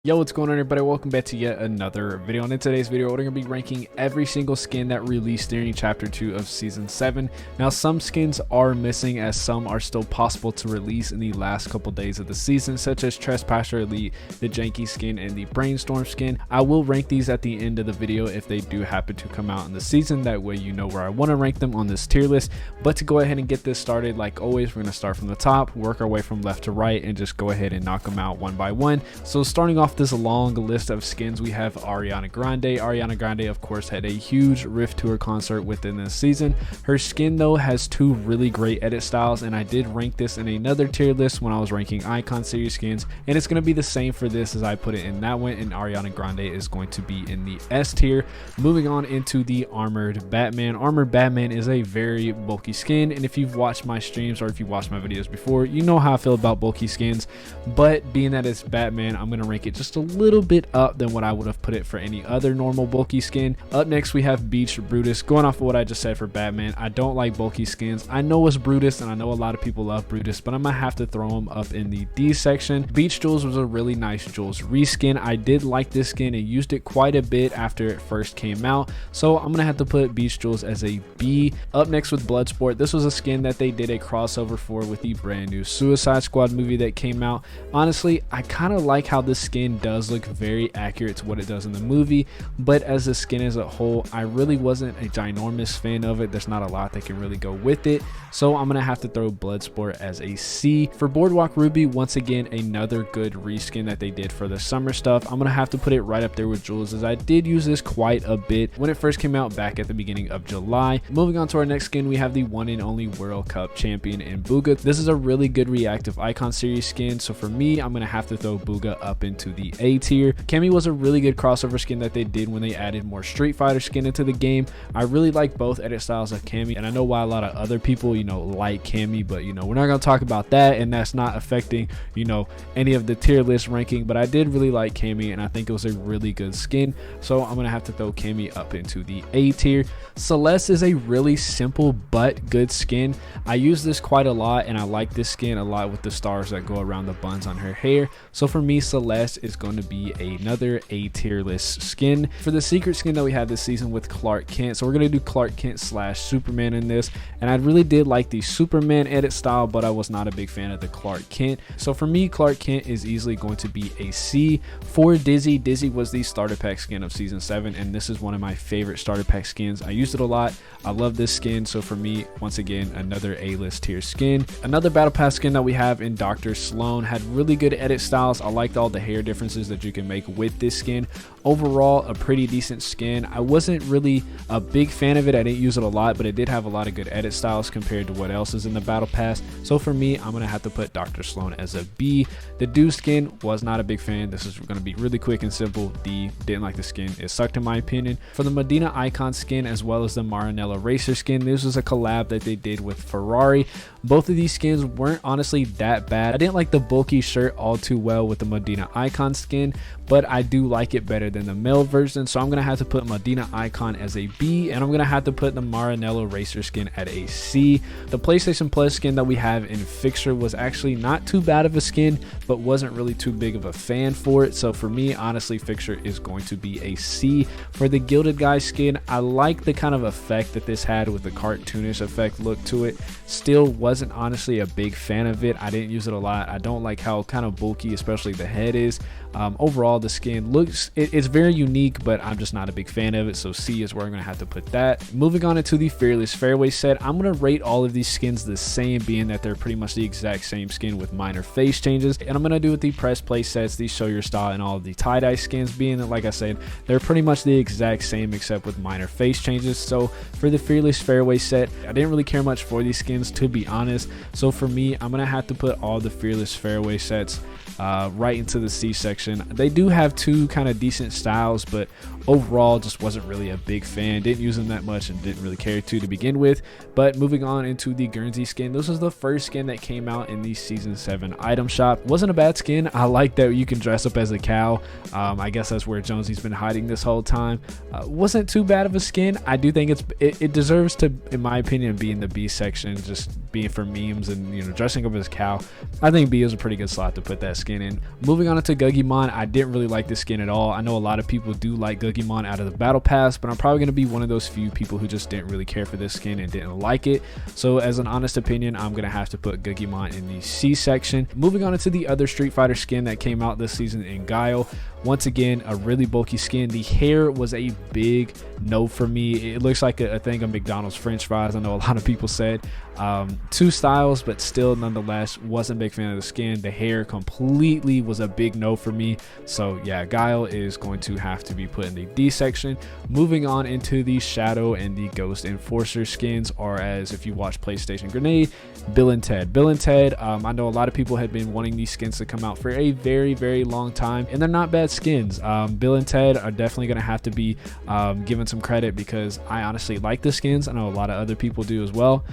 Yo, what's going on, everybody? Welcome back to yet another video. And in today's video, we're going to be ranking every single skin that released during chapter 2 of season 7. Now, some skins are missing, as some are still possible to release in the last couple days of the season, such as Trespasser Elite, the Janky skin, and the Brainstorm skin. I will rank these at the end of the video if they do happen to come out in the season. That way you know where I want to rank them on this tier list. But to go ahead and get this started, like always, we're going to start from the top, work our way from left to right, and just go ahead and knock them out one by one. So starting off this long list of skins, we have Ariana Grande. Ariana Grande, of course, had a huge Rift Tour concert within this season. Her skin, though, has two really great edit styles, and I did rank this in another tier list when I was ranking Icon Series skins, and it's going to be the same for this as I put it in that one, and Ariana Grande is going to be in the S tier. Moving on into the Armored Batman. Armored Batman is a very bulky skin, and if you've watched my streams or if you watched my videos before, you know how I feel about bulky skins, but being that it's Batman, I'm going to rank it just a little bit up than what I would have put it for any other normal bulky skin. Up next, we have Beach Brutus. Going off of what I just said for Batman, I don't like bulky skins. I know it's Brutus, and I know a lot of people love Brutus, but I'm gonna have to throw him up in the D section. Beach Jules was a really nice Jules reskin. I did like this skin and used it quite a bit after it first came out, so I'm gonna have to put Beach Jules as a B. Up next with Bloodsport. This was a skin that they did a crossover for with the brand new Suicide Squad movie that came out. Honestly, I kind of like how this skin does look very accurate to what it does in the movie, but as a skin as a whole, I really wasn't a ginormous fan of it. There's not a lot that can really go with it, so I'm gonna have to throw Bloodsport as a C. For Boardwalk Ruby, once again, another good reskin that they did for the summer stuff. I'm gonna have to put it right up there with Jules, as I did use this quite a bit when it first came out back at the beginning of July. Moving on to our next skin, we have the one and only World Cup champion in Booga. This is a really good reactive Icon Series skin, so for me, I'm gonna have to throw Booga up into the A tier. Cammy was a really good crossover skin that they did when they added more Street Fighter skin into the game. I really like both edit styles of Cammy, and I know why a lot of other people, like Cammy, but we're not going to talk about that, and that's not affecting, any of the tier list ranking, but I did really like Cammy, and I think it was a really good skin, so I'm going to have to throw Cammy up into the A tier. Celeste is a really simple but good skin. I use this quite a lot, and I like this skin a lot with the stars that go around the buns on her hair, so for me, Celeste is going to be another A tier list skin. For the secret skin that we had this season with Clark Kent, so we're going to do Clark Kent / Superman in this, and I really did like the Superman edit style, but I was not a big fan of the Clark Kent, so for me, Clark Kent is easily going to be a C. For Dizzy, Dizzy was the starter pack skin of season 7, and this is one of my favorite starter pack skins. I used it a lot. I love this skin, so for me, once again, another A-list tier skin. Another battle pass skin that we have in Dr. Sloan had really good edit styles. I liked all the hair differences that you can make with this skin. Overall, a pretty decent skin. I wasn't really a big fan of it. I didn't use it a lot, but it did have a lot of good edit styles compared to what else is in the battle pass. So for me, I'm gonna have to put Dr. Sloan as a B. The Dew skin, was not a big fan. This is gonna be really quick and simple. D, didn't like the skin. It sucked in my opinion. For the Medina Icon skin, as well as the Maranello Racer skin, this was a collab that they did with Ferrari. Both of these skins weren't honestly that bad. I didn't like the bulky shirt all too well with the Medina Icon skin, but I do like it better than the male version, so I'm gonna have to put Medina Icon as a B, and I'm gonna have to put the Maranello Racer skin at a C. The PlayStation Plus skin that we have in Fixture was actually not too bad of a skin, but wasn't really too big of a fan for it, so for me, honestly, Fixture is going to be a C. For the Gilded Guy skin, I like the kind of effect that this had with the cartoonish effect look to it. Still wasn't honestly a big fan of it. I didn't use it a lot. I don't like how kind of bulky, especially the head is. Overall, the skin looks, it's very unique, but I'm just not a big fan of it, so C is where I'm gonna have to put that. Moving on into the Fearless Fairway set, I'm gonna rate all of these skins the same, being that they're pretty much the exact same skin with minor face changes, and I'm gonna do with the press play sets, the show your style, and all of the tie-dye skins, being that, like I said, they're pretty much the exact same except with minor face changes. So for the Fearless Fairway set, I didn't really care much for these skins, to be honest, so for me, I'm gonna have to put all the Fearless Fairway sets right into the C section. They do have two kind of decent styles, but overall just wasn't really a big fan. Didn't use them that much and didn't really care to begin with. But moving on into the Guernsey skin, this was the first skin that came out in the season 7 item shop. Wasn't a bad skin. I like that you can dress up as a cow. I guess that's where Jonesy's been hiding this whole time. Wasn't too bad of a skin. I do think it deserves to, in my opinion, be in the B section, just being for memes and dressing up as a cow. I think B is a pretty good slot to put that skin in. Moving on to Guggy Guggimon, I didn't really like this skin at all. I know a lot of people do like Guggimon out of the battle pass, but I'm probably going to be one of those few people who just didn't really care for this skin and didn't like it. So as an honest opinion, I'm going to have to put Guggimon in the C section. Moving on into the other Street Fighter skin that came out this season in Guile. Once again, a really bulky skin. The hair was a big no for me. It looks like a thing of McDonald's French fries. I know a lot of people said two styles, but still nonetheless wasn't a big fan of the skin. The hair completely was a big no for me. So yeah, Guile is going to have to be put in the D section. Moving on into the Shadow and the Ghost Enforcer skins, or as if you watch PlayStation Grenade, Bill and Ted. Bill and Ted, I know a lot of people had been wanting these skins to come out for a very long time, and they're not bad skins. Bill and Ted are definitely going to have to be given some credit because I honestly like the skins. I know a lot of other people do as well.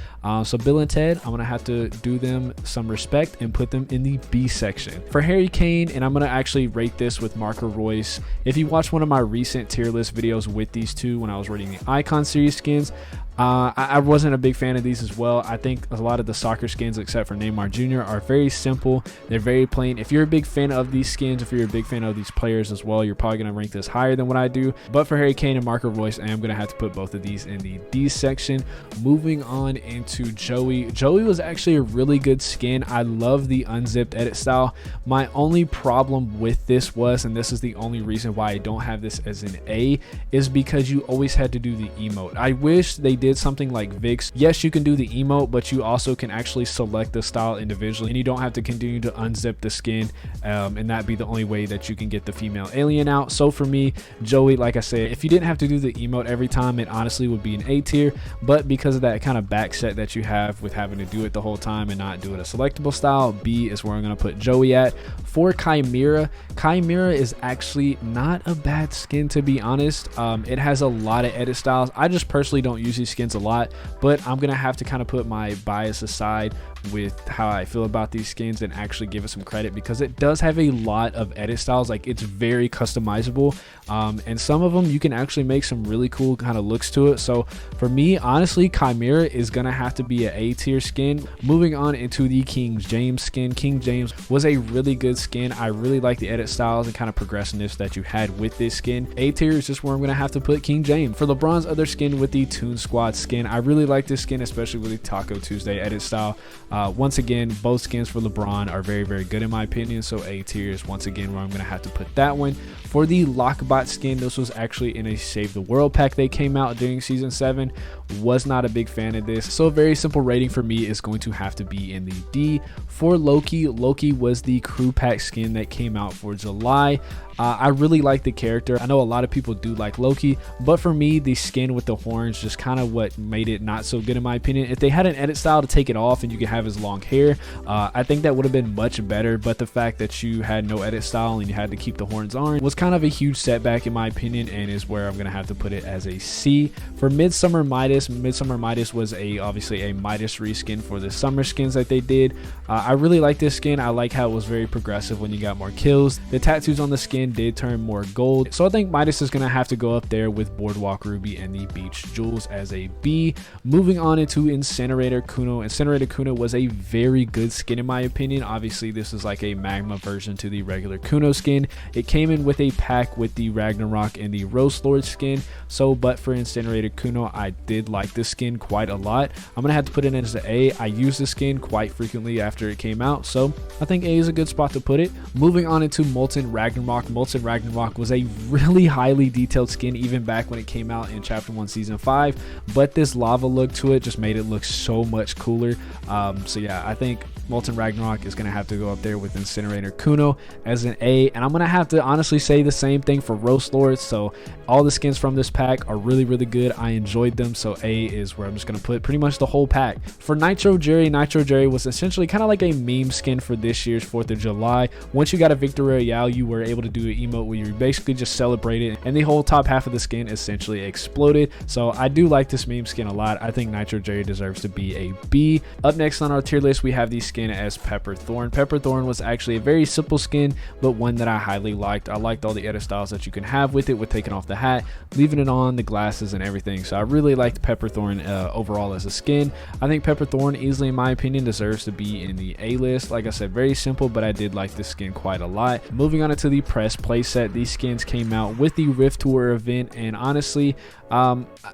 So Bill and Ted, I'm going to have to do them some respect and put them in the B section. For Harry Kane, and I'm going to actually rate this with Marker Royce. If you watch one of my recent tier list videos with these two when I was rating the Icon series skins, I wasn't a big fan of these as well. I think a lot of the soccer skins, except for Neymar Jr., are very simple. They're very plain. If you're a big fan of these skins, if you're a big fan of these players as well, you're probably going to rank this higher than what I do. But for Harry Kane and Marker Royce, I am going to have to put both of these in the D section. Moving on into Joey. Joey was actually a really good skin. I love the unzipped edit style. My only problem with this was, and this is the only reason why I don't have this as an A, is because you always had to do the emote. I wish they did something like Vix. Yes, you can do the emote, but you also can actually select the style individually, and you don't have to continue to unzip the skin, and that be the only way that you can get the female alien out. So for me, Joey, like I said, if you didn't have to do the emote every time, it honestly would be an A tier, but because of that kind of back set that you have with having to do it the whole time and not do it a selectable style, B is where I'm going to put Joey at. For Chimera, Chimera is actually not a bad skin, to be honest. It has a lot of edit styles. I just personally don't use these skins a lot, but I'm gonna have to kind of put my bias aside with how I feel about these skins and actually give it some credit because it does have a lot of edit styles. Like, it's very customizable, and some of them you can actually make some really cool kind of looks to it. So for me, honestly, Chimera is gonna have to be an A tier skin. Moving on into the King James skin. King James was a really good skin. I really like the edit styles and kind of progressiveness that you had with this skin. A tier is just where I'm gonna have to put King James. For LeBron's other skin with the Toon Squad skin, I really like this skin, especially with the Taco Tuesday edit style. Once again, both skins for LeBron are very good in my opinion, so A tier is once again where I'm going to have to put that one. For the Lockbot skin, this was actually in a Save the World pack they came out during Season 7. Was not a big fan of this, so a very simple rating for me is going to have to be in the D. For Loki, Loki was the crew pack skin that came out for July. I really like the character. I know a lot of people do like Loki, but for me, the skin with the horns just kind of what made it not so good in my opinion. If they had an edit style to take it off and you could have his long hair, I think that would have been much better, but the fact that you had no edit style and you had to keep the horns on was kind of a huge setback in my opinion, and is where I'm going to have to put it as a C. For Midsummer Midas, Midsummer Midas was obviously a Midas reskin for the summer skins that they did. I really like this skin. I like how it was very progressive when you got more kills. The tattoos on the skin did turn more gold, so I think Midas is going to have to go up there with Boardwalk Ruby and the Beach Jewels as a B. Moving on into Incinerator Kuno. Incinerator Kuno was a very good skin in my opinion. Obviously this is like a magma version to the regular Kuno skin. It came in with a pack with the Ragnarok and the Roast Lord skin, so but for Incinerator Kuno, I did like this skin quite a lot. I'm gonna have to put it in as an A. I used this skin quite frequently after it came out, so I think A is a good spot to put it. Moving on into Molten Ragnarok. Molten Ragnarok was a really highly detailed skin even back when it came out in Chapter 1 Season 5, but this lava look to it just made it look so much cooler. So yeah, I think Molten Ragnarok is going to have to go up there with Incinerator Kuno as an A, and I'm going to have to honestly say the same thing for Roast Lords. So all the skins from this pack are really good. I enjoyed them, so A is where I'm just going to put pretty much the whole pack. For Nitro Jerry, Nitro Jerry was essentially kind of like a meme skin for this year's 4th of July. Once you got a Victory Royale, you were able to do an emote where you basically just celebrated, and the whole top half of the skin essentially exploded. So I do like this meme skin a lot. I think Nitro Jerry deserves to be a B. Up next on our tier list, we have the skin skin as Pepper Thorn. Pepper Thorn was actually a very simple skin, but one that I highly liked. I liked all the edit styles that you can have with it, with taking off the hat, leaving it on, the glasses and everything. So I really liked Pepper Thorn overall as a skin. I think Pepper Thorn easily, in my opinion, deserves to be in the A list. Like I said, very simple, but I did like this skin quite a lot. Moving on into the press playset, these skins came out with the Rift Tour event, and honestly,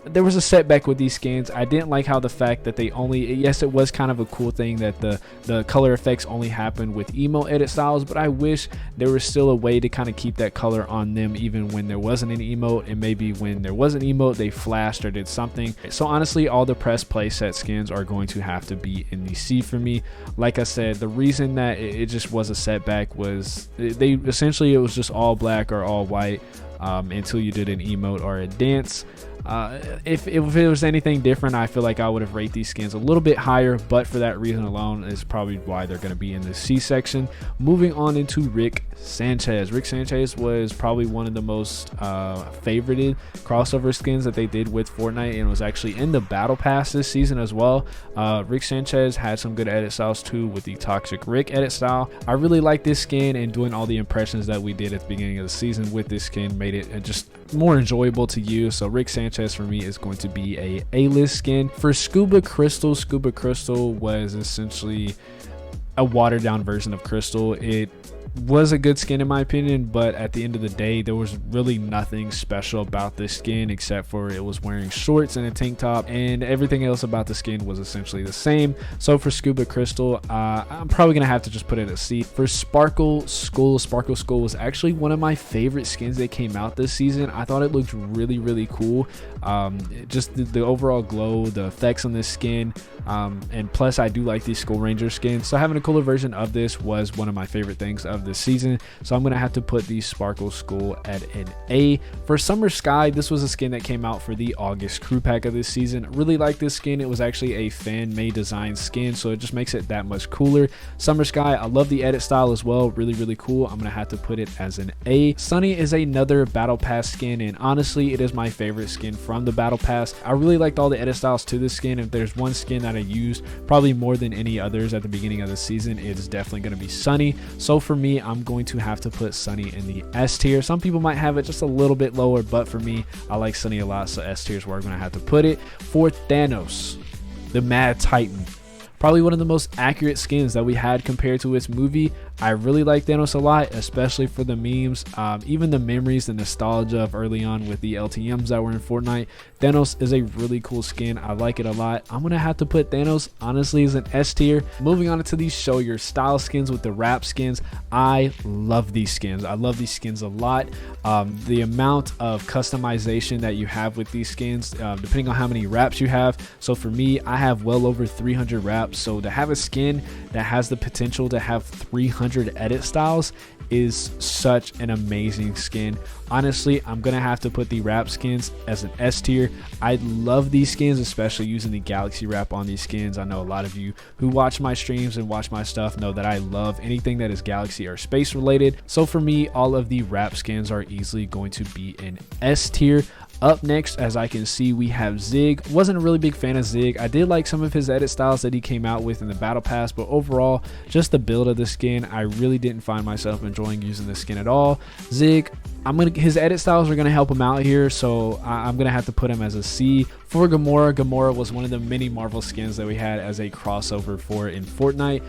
there was a setback with these skins. I didn't like how the fact that they only, yes, it was kind of a cool thing that the color effects only happened with emo edit styles, but I wish there was still a way to kind of keep that color on them even when there wasn't an emote, and maybe when there was an emote they flashed or did something. So honestly, all the press playset skins are going to have to be in the C for me. Like I said, the reason that it just was a setback was it was just all black or all white until you did an emote or a dance. If it was anything different, I feel like I would have rated these skins a little bit higher, but for that reason alone is probably why they're going to be in the C section. Moving on into Rick Sanchez. Rick Sanchez was probably one of the most favorited crossover skins that they did with Fortnite, and was actually in the battle pass this season as well. Rick Sanchez had some good edit styles too, with the Toxic Rick edit style. I really like this skin, and doing all the impressions that we did at the beginning of the season with this skin made it just more enjoyable to use. So Rick Sanchez for me is going to be a A-list skin. For Scuba Crystal, Scuba Crystal was essentially a watered down version of Crystal. It was a good skin in my opinion, but at the end of the day, there was really nothing special about this skin except for it was wearing shorts and a tank top, and everything else about the skin was essentially the same. So for Scuba Crystal, I'm probably gonna have to just put it at C. For Sparkle Skull, Sparkle Skull was actually one of my favorite skins that came out this season. I thought it looked really cool. Just the overall glow, the effects on this skin, and plus I do like these Skull Ranger skins, so having a cooler version of this was one of my favorite things of this season. So I'm gonna have to put the Sparkle Skull at an A. For Summer Sky, this was a skin that came out for the August crew pack of this season. Really like this skin. It was actually a fan-made design skin, so it just makes it that much cooler. Summer Sky, I love the edit style as well. Really cool. I'm gonna have to put it as an A. Sunny is another battle pass skin, and honestly, it is my favorite skin from the battle pass. I really liked all the edit styles to this skin. If there's one skin that I used probably more than any others at the beginning of the season, it is definitely going to be Sunny. So for me, I'm going to have to put Sunny in the S tier. Some people might have it just a little bit lower, but for me, I like Sunny a lot, so S tier is where I'm going to have to put it. For Thanos, the Mad Titan, probably one of the most accurate skins that we had compared to its movie. I really like Thanos a lot, especially for the memes, even the memories, the nostalgia of early on with the LTMs that were in Fortnite. Thanos is a really cool skin. I like it a lot. I'm gonna have to put Thanos honestly as an S tier. Moving on to these show your style skins with the wrap skins. I love these skins. I love these skins a lot. The amount of customization that you have with these skins, depending on how many wraps you have. So for me, I have well over 300 wraps. So to have a skin that has the potential to have 300 edit styles is such an amazing skin. Honestly, I'm gonna have to put the wrap skins as an S tier. I love these skins, especially using the galaxy wrap on these skins. I know a lot of you who watch my streams and watch my stuff know that I love anything that is galaxy or space related. So for me, all of the wrap skins are easily going to be in S tier. Up next, as I can see, we have Zigg. Wasn't a really big fan of Zigg. I did like some of his edit styles that he came out with in the battle pass, but overall, just the build of the skin, I really didn't find myself enjoying using the skin at all. Zigg, his edit styles are gonna help him out here, so I'm gonna have to put him as a C. For Gamora, Gamora was one of the many Marvel skins that we had as a crossover for in Fortnite,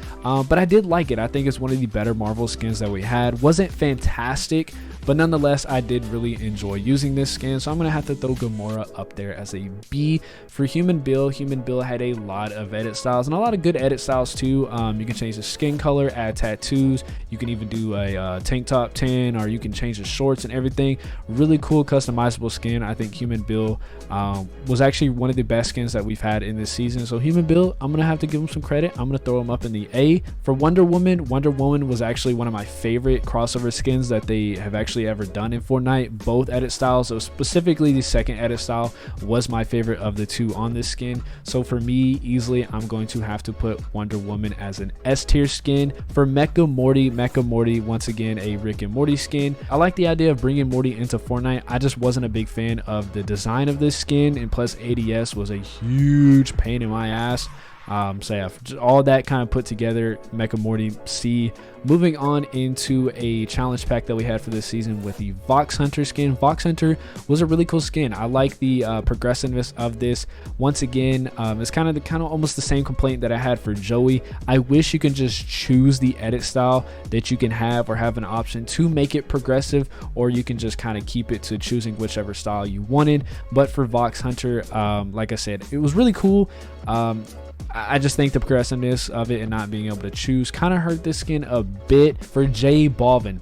but I did like it. I think it's one of the better Marvel skins that we had. Wasn't fantastic, but nonetheless, I did really enjoy using this skin, so I'm going to have to throw Gamora up there as a B. For Human Bill, Human Bill had a lot of edit styles, and a lot of good edit styles too. You can change the skin color, add tattoos, you can even do a tank top 10, or you can change the shorts and everything. Really cool customizable skin. I think Human Bill was actually one of the best skins that we've had in this season, so Human Bill, I'm going to have to give him some credit. I'm going to throw him up in the A. For Wonder Woman, Wonder Woman was actually one of my favorite crossover skins that they have actually ever done in Fortnite. Both edit styles, so specifically the second edit style was my favorite of the two on this skin. So for me, easily, I'm going to have to put Wonder Woman as an S tier skin. For Mecca Morty, once again a Rick and Morty skin. I like the idea of bringing Morty into Fortnite. I just wasn't a big fan of the design of this skin, and plus ADS was a huge pain in my ass. So yeah, all that kind of put together, Mecha Morty C. Moving on into a challenge pack that we had for this season with the Vox Hunter skin. Vox Hunter was a really cool skin. I like the progressiveness of this. Once again, it's kind of almost the same complaint that I had for Joey. I wish you can just choose the edit style that you can have, or have an option to make it progressive, or you can just kind of keep it to choosing whichever style you wanted. But for Vox Hunter, like I said, it was really cool. I just think the progressiveness of it and not being able to choose kind of hurt this skin a bit. For J Baldwin,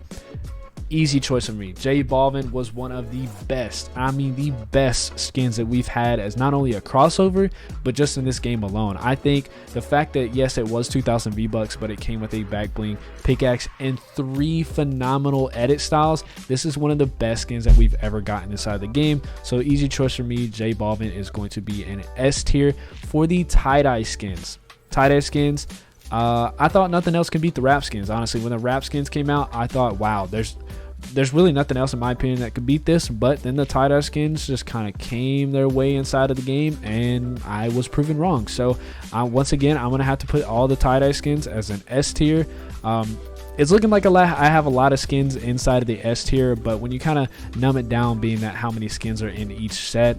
easy choice for me. J Baldwin was one of the best, I mean the best skins that we've had as not only a crossover, but just in this game alone. I think the fact that, yes, it was 2,000 V-Bucks, but it came with a back bling, pickaxe, and 3 phenomenal edit styles. This is one of the best skins that we've ever gotten inside the game. So easy choice for me. J Baldwin is going to be an S tier. For the tie-dye skins, I thought nothing else can beat the wrap skins. Honestly, when the wrap skins came out, I thought, wow, there's really nothing else in my opinion that could beat this. But then the tie-dye skins just kind of came their way inside of the game, and I was proven wrong. So once again, I'm gonna have to put all the tie-dye skins as an S tier. It's looking like I have a lot of skins inside of the S tier, but when you kind of numb it down, being that how many skins are in each set,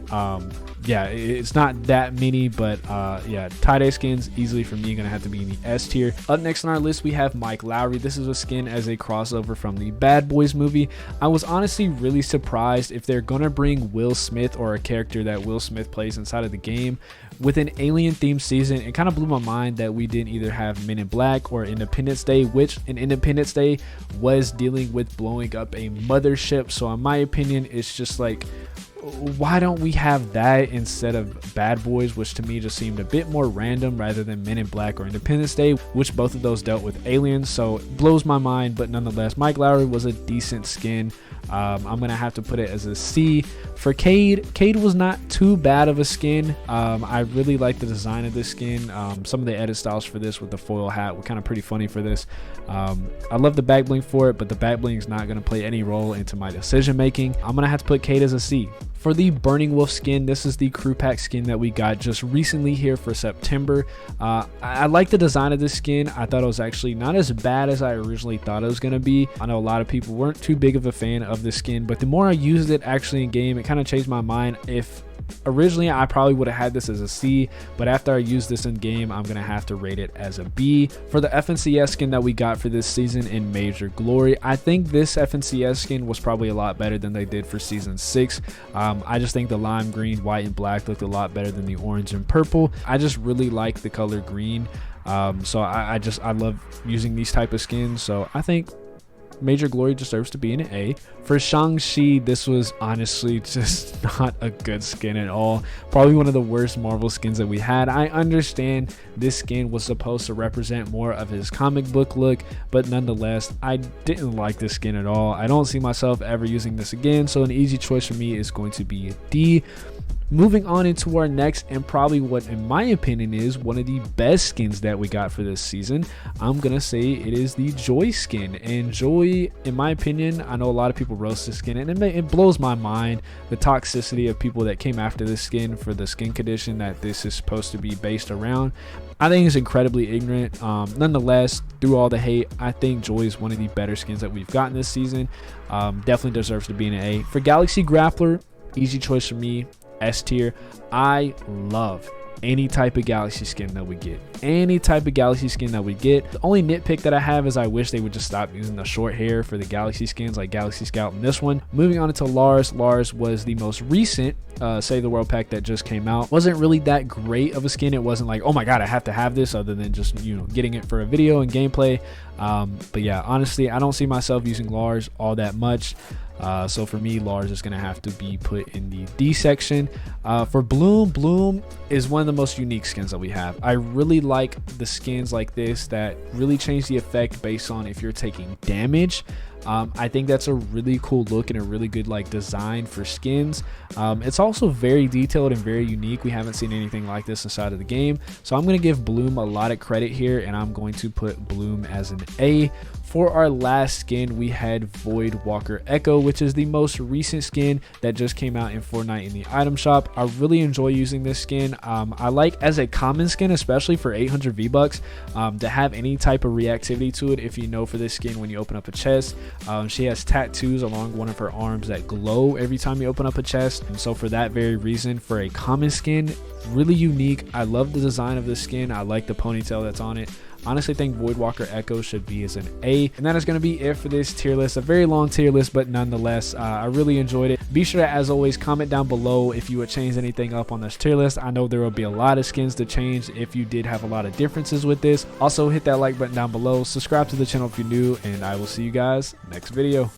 yeah, it's not that many. But yeah, tie-dye skins easily for me gonna have to be in the S tier. Up next on our list, we have Mike Lowry. This is a skin as a crossover from the Bad Boys movie. I was honestly really surprised if they're gonna bring Will Smith, or a character that Will Smith plays inside of the game, with an alien themed season. It kind of blew my mind that we didn't either have Men in Black or Independence Day, which in Independence Day was dealing with blowing up a mothership. So in my opinion, it's just like, why don't we have that instead of Bad Boys, which to me just seemed a bit more random, rather than Men in Black or Independence Day, which both of those dealt with aliens. So it blows my mind, but nonetheless, Mike Lowry was a decent skin. I'm gonna have to put it as a C. For Cade was not too bad of a skin. I really like the design of this skin. Some of the edit styles for this with the foil hat were kind of pretty funny for this. I love the back bling for it, but the back bling is not going to play any role into my decision making. I'm gonna have to put Cade as a C. For the Burning Wolf skin, this is the crew pack skin that we got just recently here for September. I like the design of this skin. I thought it was actually not as bad as I originally thought it was going to be. I know a lot of people weren't too big of a fan of this skin, but the more I used it actually in game, it kind of changed my mind. If originally I probably would have had this as a C, but after I use this in game, I'm gonna have to rate it as a B. For the FNCS skin that we got for this season in Major Glory, I think this FNCS skin was probably a lot better than they did for season 6. I just think the lime green, white, and black looked a lot better than the orange and purple. I just really like the color green. So I love using these type of skins. So I think Major Glory deserves to be an A. For Shang-Chi, this was honestly just not a good skin at all. Probably one of the worst Marvel skins that we had. I understand this skin was supposed to represent more of his comic book look, but nonetheless, I didn't like this skin at all. I don't see myself ever using this again, so an easy choice for me is going to be a D. Moving on into our next, and probably what in my opinion is one of the best skins that we got for this season, I'm gonna say it is the Joy skin. And Joy, in my opinion, I know a lot of people roast this skin, and it blows my mind the toxicity of people that came after this skin for the skin condition that this is supposed to be based around. I think it's incredibly ignorant. Nonetheless, through all the hate, I think Joy is one of the better skins that we've gotten this season. Definitely deserves to be an A. For Galaxy Grappler, easy choice for me, S tier. I love any type of Galaxy skin that we get. The only nitpick that I have is I wish they would just stop using the short hair for the Galaxy skins like Galaxy Scout and this one. Moving on into Lars. Lars was the most recent Save the World pack that just came out. Wasn't really that great of a skin. It wasn't like, oh my god, I have to have this, other than just, you know, getting it for a video and gameplay. But yeah, honestly, I don't see myself using Lars all that much. So for me, Lars is going to have to be put in the D section. For Bloom is one of the most unique skins that we have. I really like the skins like this that really change the effect based on if you're taking damage. I think that's a really cool look and a really good like design for skins. It's also very detailed and very unique. We haven't seen anything like this inside of the game, so I'm going to give Bloom a lot of credit here, and I'm going to put Bloom as an A. For our last skin, we had Voidwalker Echo, which is the most recent skin that just came out in Fortnite in the item shop. I really enjoy using this skin. I like as a common skin, especially for 800 V-Bucks, to have any type of reactivity to it. If you know, for this skin, when you open up a chest, she has tattoos along one of her arms that glow every time you open up a chest. And so for that very reason, for a common skin, really unique. I love the design of this skin. I like the ponytail that's on it. Honestly think Voidwalker Echo should be as an A. And that is going to be it for this tier list. A very long tier list, but nonetheless, I really enjoyed it. Be sure to, as always, comment down below if you would change anything up on this tier list. I know there will be a lot of skins to change if you did have a lot of differences with this. Also, hit that like button down below. Subscribe to the channel if you're new, and I will see you guys next video.